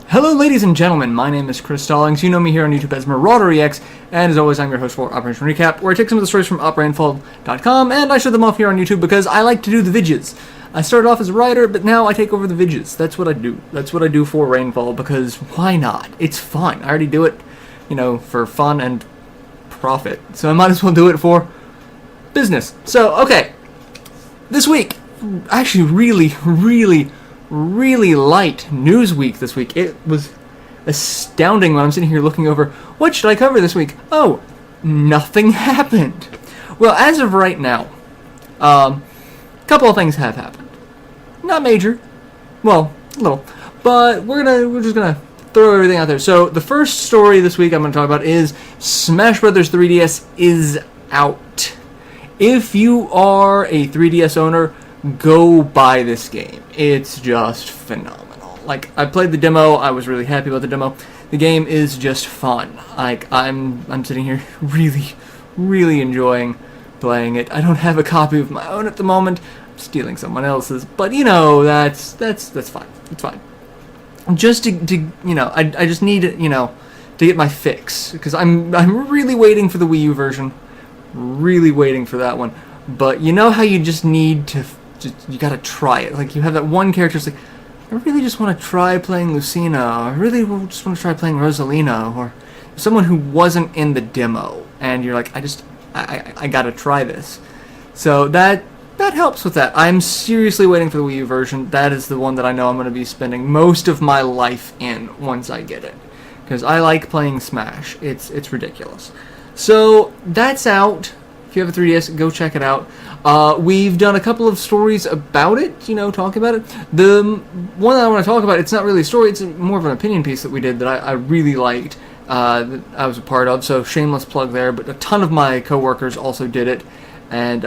Hello ladies and gentlemen, my name is Chris Stollings. You know me here on YouTube as MarauderEX, and as always I'm your host for Operation Recap, where I take some of the stories from Rainfall.com and I show them off here on YouTube because I like to do the vidges. I started off as a writer, but now I take over the vidges. That's what I do. That's what I do for Rainfall, because why not? It's fun. I already do it, for fun and profit, so I might as well do it for business. So, okay. This week, actually really light news week this week. It was astounding when I'm sitting here looking over, what should I cover this week? Oh, nothing happened. Well, as of right now, a couple of things have happened. Not major. Well, a little. But we're just gonna throw everything out there. So the first story this week I'm gonna talk about is Smash Bros. 3DS is out. If you are a 3DS owner, go buy this game. It's just phenomenal. Like, I played the demo, I was really happy about the demo. The game is just fun. Like, I'm sitting here really enjoying playing it. I don't have a copy of my own at the moment. I'm stealing someone else's, but that's fine. It's fine. Just to I just need to get my fix, because I'm really waiting for the Wii U version. Really waiting for that one. But you know how you just need to you gotta try it. Like, you have that one character, it's like, I really just want to try playing Lucina, or I really just want to try playing Rosalina, or someone who wasn't in the demo, and you're like, I gotta try this. So that helps with that. I'm seriously waiting for the Wii U version. That is the one that I know I'm going to be spending most of my life in once I get it, because I like playing Smash. It's ridiculous. So that's out. If you have a 3DS, go check it out. We've done a couple of stories about it, talking about it. The one that I want to talk about, it's not really a story, it's more of an opinion piece that we did that I really liked, that I was a part of, so shameless plug there, but a ton of my coworkers also did it, and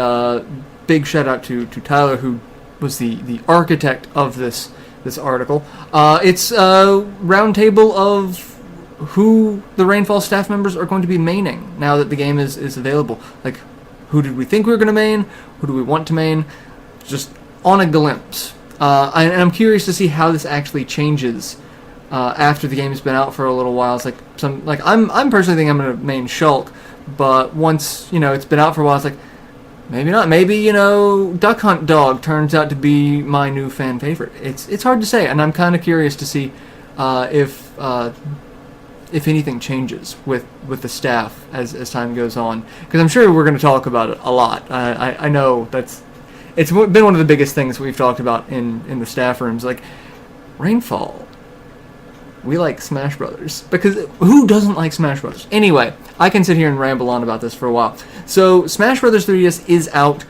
big shout out to Tyler, who was the architect of this article. It's a roundtable of who the Rainfall staff members are going to be maining now that the game is available. Like, who did we think we were going to main? Who do we want to main? Just on a glimpse. And I'm curious to see how this actually changes after the game's been out for a little while. It's like I'm personally thinking I'm going to main Shulk, but once it's been out for a while, it's like, maybe not. Maybe Duck Hunt Dog turns out to be my new fan favorite. It's hard to say, and I'm kind of curious to see if anything changes with the staff as time goes on, because I'm sure we're going to talk about it a lot. I know it's been one of the biggest things we've talked about in the staff rooms. Like, Rainfall, we like Smash Brothers, because who doesn't like Smash Brothers? Anyway, I can sit here and ramble on about this for a while. So Smash Brothers 3DS is out.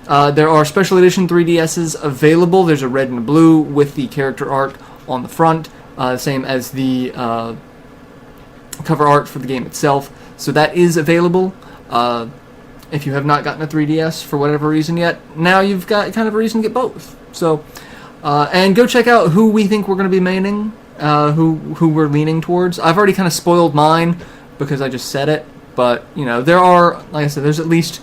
There are special edition 3DSs available. There's a red and a blue with the character art on the front, same as the cover art for the game itself. So that is available. If you have not gotten a 3DS for whatever reason yet, now you've got kind of a reason to get both. So, and go check out who we think we're going to be maining, who we're leaning towards. I've already kind of spoiled mine because I just said it, but there are, like I said, there's at least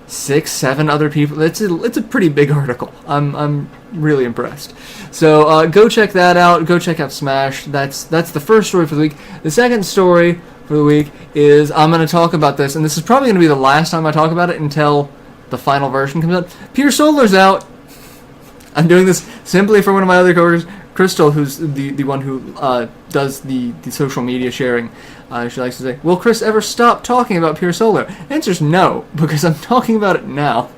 6-7 other people. It's a pretty big article. I'm really impressed. So go check that out. Go check out Smash. That's the first story for the week. The second story for the week is, I'm going to talk about this, and this is probably going to be the last time I talk about it until the final version comes out. Pure Solar's out. I'm doing this simply for one of my other coworkers, Crystal, who's the one who does the social media sharing. She likes to say, will Chris ever stop talking about Pure Solar? Answer's no, because I'm talking about it now.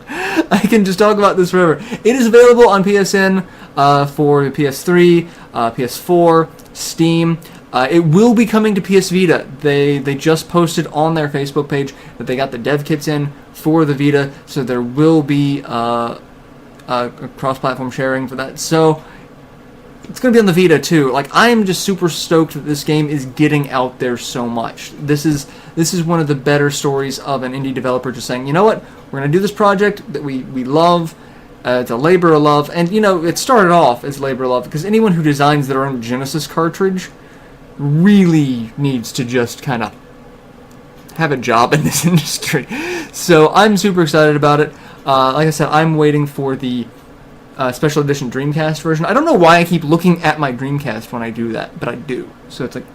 I can just talk about this forever. It is available on PSN for PS3, PS4, Steam. It will be coming to PS Vita. They just posted on their Facebook page that they got the dev kits in for the Vita, so there will be a cross-platform sharing for that. So it's going to be on the Vita too. Like, I am just super stoked that this game is getting out there so much. This is one of the better stories of an indie developer just saying, you know what, we're going to do this project that we love. It's a labor of love, and it started off as labor of love because anyone who designs their own Genesis cartridge really needs to just kind of have a job in this industry. So I'm super excited about it. Like I said, I'm waiting for the special edition Dreamcast version. I don't know why I keep looking at my Dreamcast when I do that, but I do. So it's like...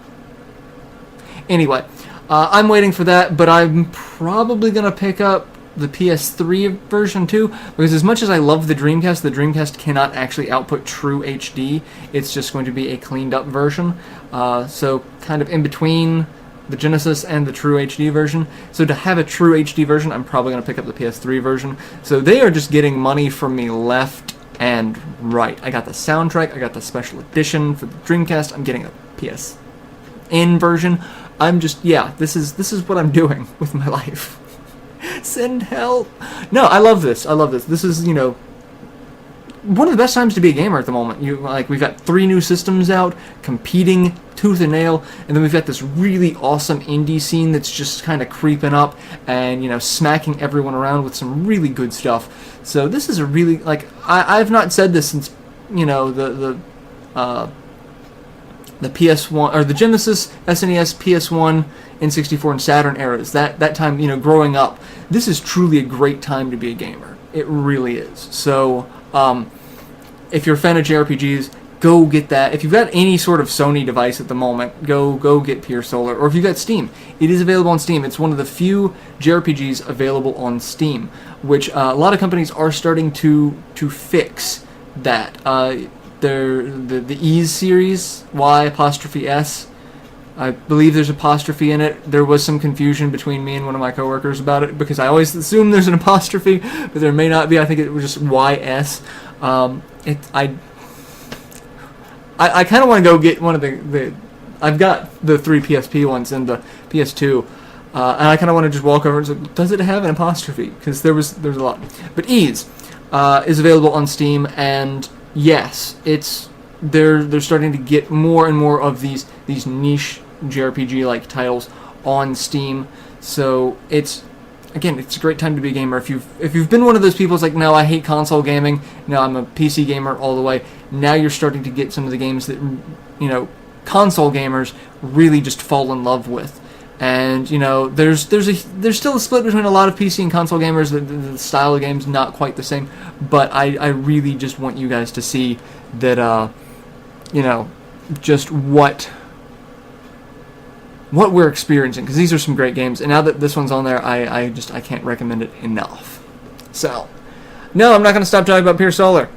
Anyway, I'm waiting for that, but I'm probably going to pick up the PS3 version too, because as much as I love the Dreamcast cannot actually output true HD. It's just going to be a cleaned up version. So kind of in between the Genesis and the true HD version. So to have a true HD version, I'm probably going to pick up the PS3 version. So they are just getting money from me left and right. I got the soundtrack, I got the special edition for the Dreamcast, I'm getting a PSN version. I'm just, yeah, this is what I'm doing with my life. Send help. No, I love this. This is, you know, one of the best times to be a gamer at the moment. We've got 3 new systems out, competing tooth and nail, and then we've got this really awesome indie scene that's just kind of creeping up and, you know, smacking everyone around with some really good stuff. So this is a really, like, I've not said this since, you know, the PS1 or the Genesis, SNES, PS1, N64, and Saturn eras. That time, you know, growing up, this is truly a great time to be a gamer. It really is. So, if you're a fan of JRPGs, go get that. If you've got any sort of Sony device at the moment, go get Pure Solar. Or if you've got Steam, it is available on Steam. It's one of the few JRPGs available on Steam, which a lot of companies are starting to fix that. The Ys series, Y''S, I believe there's apostrophe in it. There was some confusion between me and one of my coworkers about it, because I always assume there's an apostrophe, but there may not be. I think it was just YS. I kind of want to go get one of the... I've got the 3 PSP ones and the PS2, and I kind of want to just walk over and say, does it have an apostrophe? Because there's a lot. But Ys is available on Steam, and yes, they're starting to get more and more of these niche JRPG-like titles on Steam. So it's a great time to be a gamer. If you've been one of those people who's like, no, I hate console gaming, no, I'm a PC gamer all the way, now you're starting to get some of the games that, you know, console gamers really just fall in love with. And, you know, there's still a split between a lot of PC and console gamers. The style of game's not quite the same, but I really just want you guys to see that, you know, just what we're experiencing, because these are some great games, and now that this one's on there, I can't recommend it enough. So, no, I'm not going to stop talking about Pure Solar.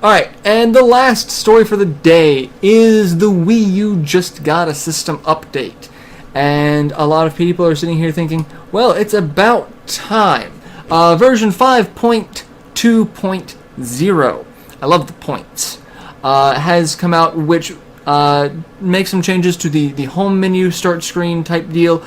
Alright, and the last story for the day is the Wii U just got a system update. And a lot of people are sitting here thinking, well, it's about time. Version 5.2.0, I love the points, has come out, which makes some changes to the home menu, start screen type deal.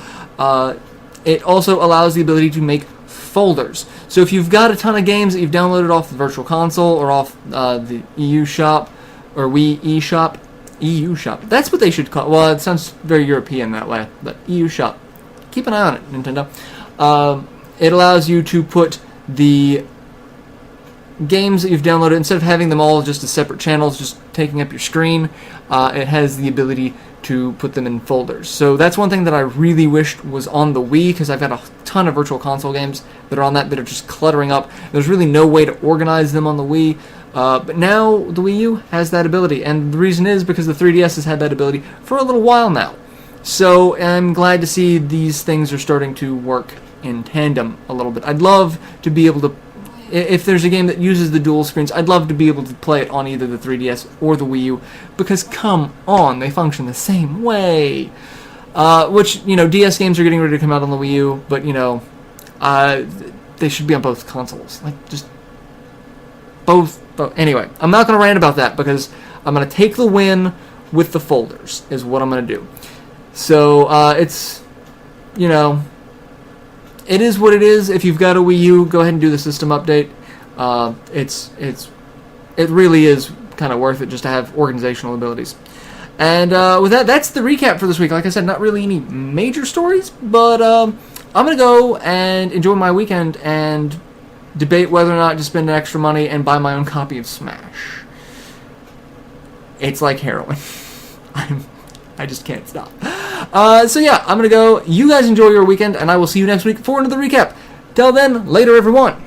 It also allows the ability to make folders. So if you've got a ton of games that you've downloaded off the Virtual Console or off the EU shop or Wii eShop, EU shop, that's what they should call. Well, it sounds very European that way, but EU shop. Keep an eye on it, Nintendo. It allows you to put the games that you've downloaded, instead of having them all just as separate channels, just taking up your screen, it has the ability to put them in folders. So that's one thing that I really wished was on the Wii, because I've got a ton of Virtual Console games that are on that are just cluttering up. There's really no way to organize them on the Wii, but now the Wii U has that ability, and the reason is because the 3DS has had that ability for a little while now. So I'm glad to see these things are starting to work in tandem a little bit. I'd love to be able to, if there's a game that uses the dual screens, I'd love to be able to play it on either the 3DS or the Wii U, because come on, they function the same way. Which, you know, DS games are getting ready to come out on the Wii U, but, you know, they should be on both consoles. Like, just both. Anyway, I'm not going to rant about that, because I'm going to take the win with the folders, is what I'm going to do. So, it's, you know, it is what it is. If you've got a Wii U, go ahead and do the system update. It really is kind of worth it just to have organizational abilities. And with that, that's the recap for this week. Like I said, not really any major stories, but I'm going to go and enjoy my weekend and debate whether or not to spend extra money and buy my own copy of Smash. It's like heroin. I just can't stop. So yeah, I'm going to go. You guys enjoy your weekend, and I will see you next week for another recap. Till then, later everyone.